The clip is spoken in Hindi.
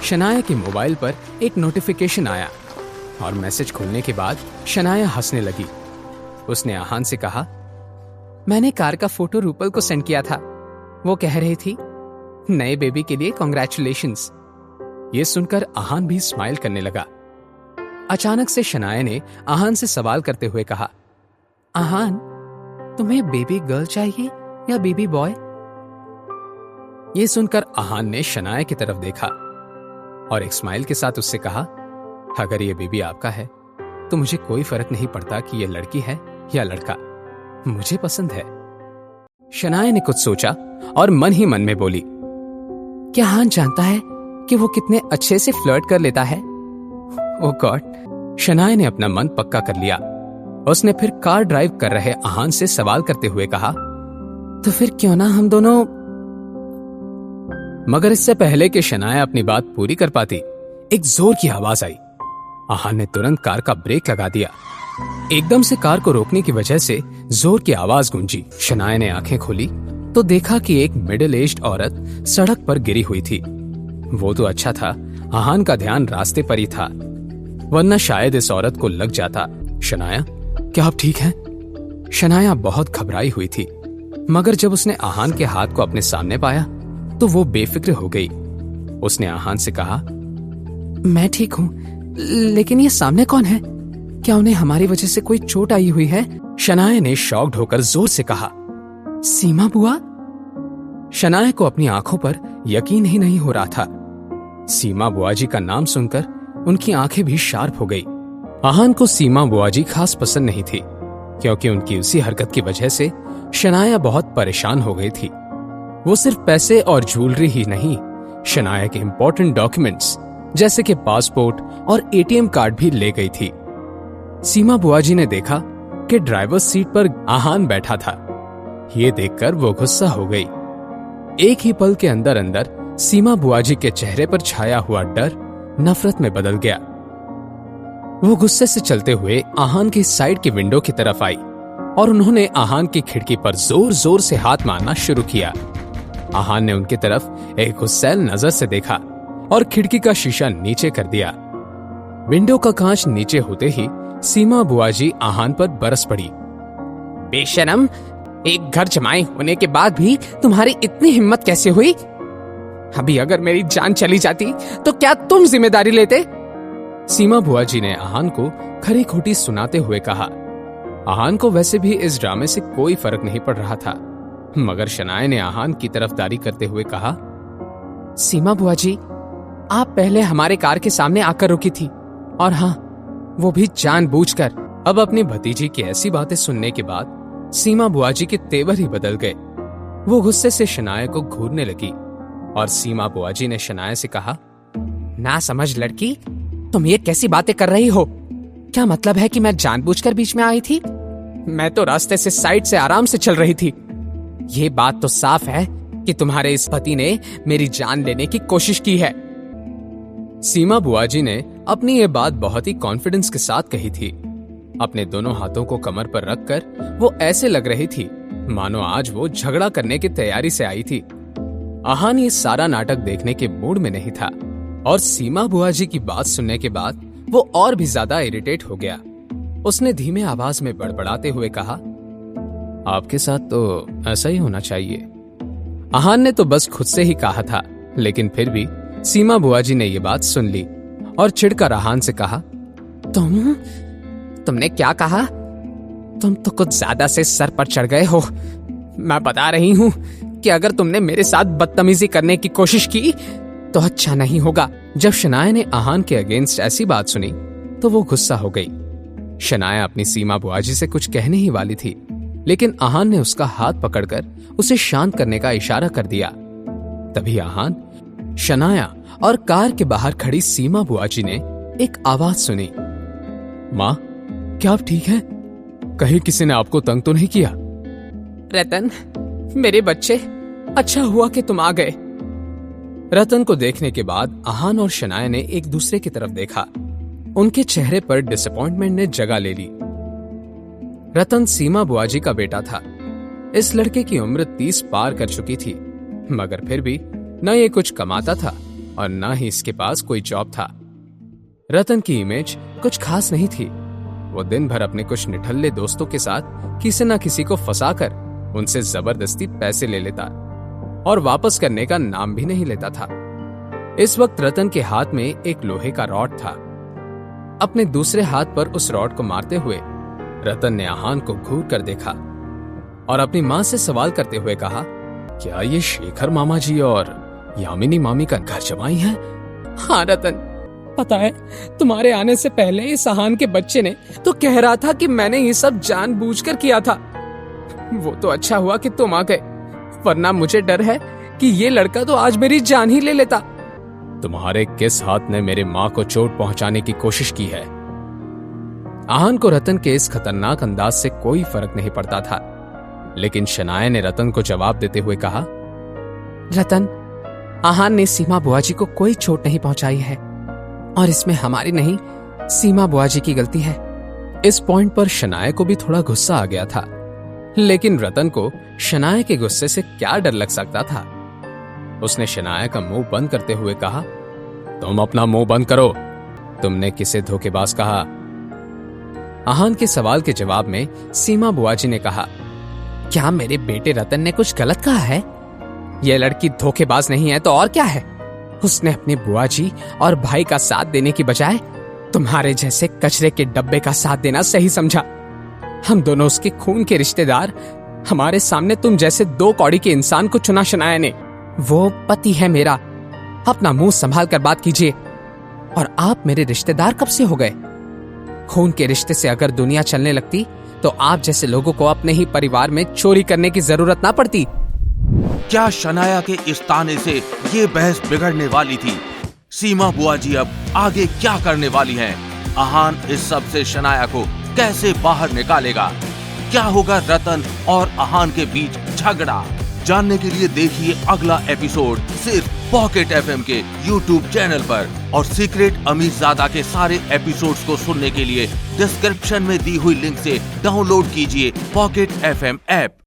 शनाया के मोबाइल पर एक नोटिफिकेशन आया और मैसेज खुलने के बाद शनाया हंसने लगी। उसने आहान से कहा, मैंने कार का फोटो रूपल को सेंड किया था। वो कह रही थी नए बेबी के लिए कॉन्ग्रेचुलेशंस। ये सुनकर आहान भी स्माइल करने लगा। अचानक से शनाया ने आहान से सवाल करते हुए कहा, आहान, तुम्हें बेबी गर्ल चाहिए या बेबी बॉय? ये सुनकर आहान ने शनाया की तरफ देखा और एक स्माइल के साथ उससे कहा, अगर ये बेबी आपका है तो मुझे कोई फर्क नहीं पड़ता कि ये लड़की है या लड़का, मुझे पसंद है। शनाया ने कुछ सोचा और मन ही मन में बोली, क्या आहान जानता है कि वो कितने अच्छे से फ्लर्ट कर लेता है? ओह गॉड। शनाया ने अपना मन पक्का कर लिया। उसने फिर कार ड्राइव कर रहे आहान से सवाल करते हुए कहा, तो फिर क्यों ना हम दोनों। मगर इससे पहले कि शनाया अपनी बात पूरी कर पाती, एक जोर की आवाज आई। आहान ने तुरंत कार का ब्रेक लगा दिया। एकदम से कार को रोकने की वजह से जोर की आवाज गूंजी। शनाया ने आंखें खोली तो देखा कि एक मिडिल एज्ड औरत सड़क पर गिरी हुई थी। वो तो अच्छा था आहान का ध्यान रास्ते पर ही था, वरना शायद इस औरत को लग जाता। शनाया, क्या आप ठीक हैं? शनाया बहुत घबराई हुई थी, मगर जब उसने आहान के हाथ को अपने सामने पाया तो वो बेफिक्र हो गई। उसने आहान से कहा, मैं ठीक हूँ, लेकिन ये सामने कौन है? क्या उन्हें हमारी वजह से कोई चोट आई हुई है? शनाया ने शॉक्ड होकर जोर से कहा, सीमा बुआ। शनाया को अपनी आंखों पर यकीन ही नहीं हो रहा था। सीमा बुआ जी का नाम सुनकर उनकी आंखें भी शार्प हो गई। आहान को सीमा बुआ जी खास पसंद नहीं थी, क्योंकि उनकी उसी हरकत की वजह से शनाया बहुत परेशान हो गई थी। वो सिर्फ पैसे और ज्वेलरी ही नहीं, शनाया के इंपॉर्टेंट डॉक्यूमेंट्स जैसे कि पासपोर्ट और एटीएम कार्ड भी ले गई थी। सीमा बुआ जी ने देखा कि ड्राइवर सीट पर आहान बैठा था। ये देखकर वो गुस्सा हो गई। एक ही पल के अंदर अंदर सीमा बुआ जी के चेहरे पर छाया हुआ डर नफरत में बदल गया। वो गुस्से से चलते हुए आहान की साइड की विंडो की तरफ आई और उन्होंने आहान की खिड़की पर जोर जोर से हाथ मारना शुरू किया। आहान ने उनकी तरफ एक गुस्सैल नजर से देखा और खिड़की का शीशा नीचे कर दिया। विंडो का कांच नीचे होते ही सीमा बुआ जी आहान पर बरस पड़ी। बेशरम, एक घर जमाए होने के बाद भी तुम्हारी इतनी हिम्मत कैसे हुई? अभी अगर मेरी जान चली जाती तो क्या तुम जिम्मेदारी लेते? सीमा बुआ जी ने आहान को खरी खोटी सुनाते हुए कहा। आहान को वैसे भी इस ड्रामे से कोई फर्क नहीं पड़ रहा था, मगर शनाया ने आहान की तरफदारी करते हुए कहा, सीमा बुआ जी, आप पहले हमारे कार के सामने आकर रुकी थी, और हाँ, वो भी जानबूझकर। अब अपनी भतीजी की ऐसी बातें सुनने के बाद सीमा बुआ जी के तेवर ही बदल गए। वो गुस्से से शनाया को घूरने लगी और सीमा बुआ जी ने शनाया से कहा, ना समझ लड़की, तुम ये कैसी बातें कर रही हो? क्या मतलब है कि मैं जानबूझकर बीच में आई थी? मैं तो रास्ते से साइड से आराम से चल रही थी। ये बात तो साफ है कि तुम्हारे इस पति ने मेरी जान लेने की कोशिश की है। सीमा बुआ जी ने अपनी ये बात बहुत ही कॉन्फिडेंस के साथ कही थी। अपने दोनों हाथों को कमर पर रखकर वो ऐसे लग रही थी मानो आज वो झगड़ा करने की तैयारी से आई थी। आहान ये सारा नाटक देखने के मूड में नहीं था और सीमा बुआ जी की बात सुनने के बाद वो और भी ज्यादा इरिटेट हो गया। उसने धीमे आवाज में बड़बड़ाते हुए कहा, आपके साथ तो ऐसा ही होना चाहिए। आहान ने तो बस खुद से ही कहा था, लेकिन फिर भी सीमा बुआ जी ने ये बात सुन ली और चिढ़कर आहान से कहा, तुमने क्या कहा? तुम तो कुछ ज्यादा से सर पर चढ़ गए हो। मैं बता रही हूँ कि अगर तुमने मेरे साथ बदतमीजी करने की कोशिश की तो अच्छा नहीं होगा। जब शनाया ने आहान के अगेंस्ट ऐसी बात सुनी तो वो गुस्सा हो गई। शनाया अपनी सीमा बुआ जी से कुछ कहने ही वाली थी, लेकिन आहान ने उसका हाथ पकड़कर उसे शांत करने का इशारा कर दिया। तभी आहान, शनाया और कार के बाहर खड़ी सीमा बुआ जी ने एक आवाज सुनी, माँ, क्या आप ठीक हैं? कहीं किसी ने आपको तंग तो नहीं किया? रतन, मेरे बच्चे, अच्छा हुआ कि तुम आ गए। रतन को देखने के बाद आहान और शनाया ने एक दूसरे की तरफ देखा। उनके चेहरे पर डिसअपॉइंटमेंट ने जगह ले ली। रतन सीमा बुआ जी का बेटा था। इस लड़के की उम्र 30 पार कर चुकी थी, मगर फिर भी न ये कुछ कमाता था और ना ही इसके पास कोई जॉब था। रतन की इमेज कुछ खास नहीं थी। वो दिन भर अपने कुछ निठल्ले दोस्तों के साथ किसी न किसी को फंसाकर उनसे जबरदस्ती पैसे ले लेता और वापस करने का नाम भी नहीं लेता था। इस वक्त रतन के हाथ में एक लोहे का रॉड था। अपने दूसरे हाथ पर उस रॉड को मारते हुए रतन ने आहान को घूर कर देखा और अपनी मां से सवाल करते हुए कहा, क्या ये शेखर मामा जी और यामिनी मामी का घर जमाई है? हाँ रतन, पता है तुम्हारे आने से पहले इस आहान के बच्चे ने तो कह रहा था कि मैंने ये सब जानबूझकर किया था। वो तो अच्छा हुआ कि तुम आ गए, वरना मुझे डर है कि ये लड़का तो आज मेरी जान ही ले लेता। तुम्हारे किस हाथ ने मेरे मां को चोट पहुंचाने की कोशिश की है? आहान को रतन के इस खतरनाक अंदाज से कोई फर्क नहीं पड़ता था, लेकिन शनाया ने रतन को जवाब देते हुए कहा, रतन, आहान ने सीमा बुआ जी को कोई चोट नहीं पहुंचाई है और इसमें हमारी नहीं, सीमा बुआ जी की गलती है। इस पॉइंट पर शनाया को भी थोड़ा गुस्सा आ गया था, लेकिन रतन को शनाया के गुस्से से क्या डर लग सकता था। उसने शनाया का मुंह बंद करते हुए कहा, तुम अपना मुंह बंद करो, तुमने किसे धोखेबाज कहा? आहान के सवाल के जवाब में सीमा बुआ जी ने कहा, क्या मेरे बेटे रतन ने कुछ गलत कहा है? यह लड़की धोखेबाज नहीं है तो और क्या है? उसने अपनी बुआ जी और भाई का साथ देने की बजाय तुम्हारे जैसे कचरे के डब्बे का साथ देना सही समझा। हम दोनों उसके खून के रिश्तेदार, हमारे सामने तुम जैसे दो कौड़ी के इंसान को चुना शनाया ने। वो पति है मेरा, अपना मुंह संभाल कर बात कीजिए। और आप मेरे रिश्तेदार कब से हो गए? खून के रिश्ते से अगर दुनिया चलने लगती तो आप जैसे लोगों को अपने ही परिवार में चोरी करने की जरूरत ना पड़ती। क्या शनाया के इस ताने से ये बहस बिगड़ने वाली थी? सीमा बुआ जी अब आगे क्या करने वाली हैं? आहान इस सब से शनाया को कैसे बाहर निकालेगा? क्या होगा रतन और आहान के बीच झगड़ा? जानने के लिए देखिए अगला एपिसोड सिर्फ पॉकेट एफएम के YouTube चैनल पर। और सीक्रेट अमीरजादा के सारे एपिसोड्स को सुनने के लिए डिस्क्रिप्शन में दी हुई लिंक से डाउनलोड कीजिए पॉकेट एफएम ऐप।